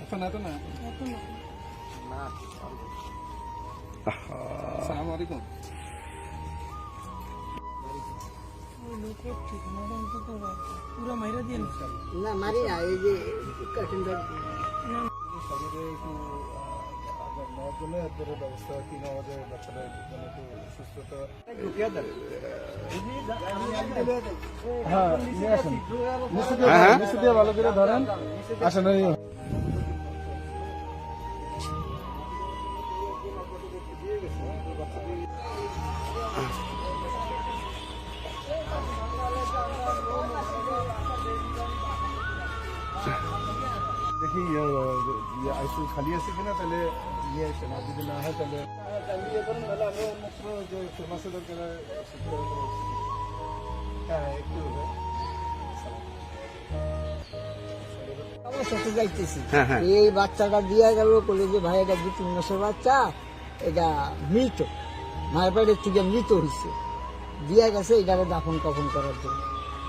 আসসালামুয়ালাইকুম। পুরো মাইরা দিয়ে না মারি না, এই যে ব্যবস্থা কি আমাদের বাচ্চাদের সুস্থতা ভালো করে ধরেন আসলে দেখি আইসিইউ খালি আছে কিনা, তাহলে নিয়ে আসেন। আর যদি না হয় তাহলে ইয়ে করেন, তাহলে আমরা অন্যত্র যে ফেমাসে দরকার হ্যাঁ একটু যাইতেছি। এই বাচ্চাটা দিয়া গেল কলেজে, ভাই এটা 2-3 মাসের বাচ্চা, এটা মৃত, মায়ের বাড়ির থেকে মৃত হয়েছে, দিয়া গেছে এটাকে দাফন কাফন করার জন্য।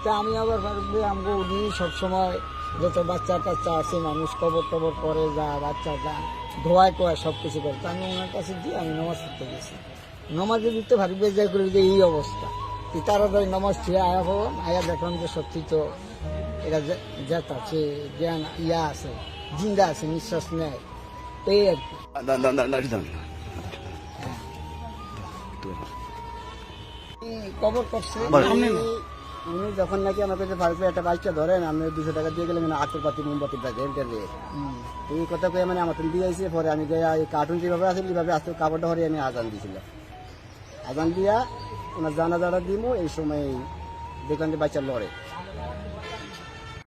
তা আমি আবার ভাবছি আমাকে উনি সবসময় যত বাচ্চা টাচ্চা আছে মানুষ কবর টবর করে, যা বাচ্চা যা ধোয়ায় টোয়ায় সব কিছু করে। তা আমি ওনার কাছে দিয়ে আমি নামাজ পড়তে গেছি। নামাজে দিতে ভারী বেজায় করে যে এই অবস্থা, তাড়াতাড়ি নামাজ ছিঁড়ে আয়া হলাম, আয়া দেখলাম যে সত্যি তো এটা জেত আছে, জ্ঞান ইয়া আছে, জিন্দা আছে, নিঃশ্বাস নেয়, এই আর কি। কবর করছে উনি যখন নাকি আমার কাছে ভারতে একটা বাইকটা ধরেন, আপনি 200 টাকা দিয়ে গেলেন আতরপাতি মোমবাতি থাকে এই কথা কয়ে মানে আমার দিয়ে আইসে। পরে আমি এই কার্টুন যেভাবে আছে এইভাবে আস্তে কাপড়টা হরে আমি আজান দিয়েছিলাম। আজান দিয়া ওনার জানাজাটা দিব, এই সময় দেখলাম যে বাচ্চা লড়ে।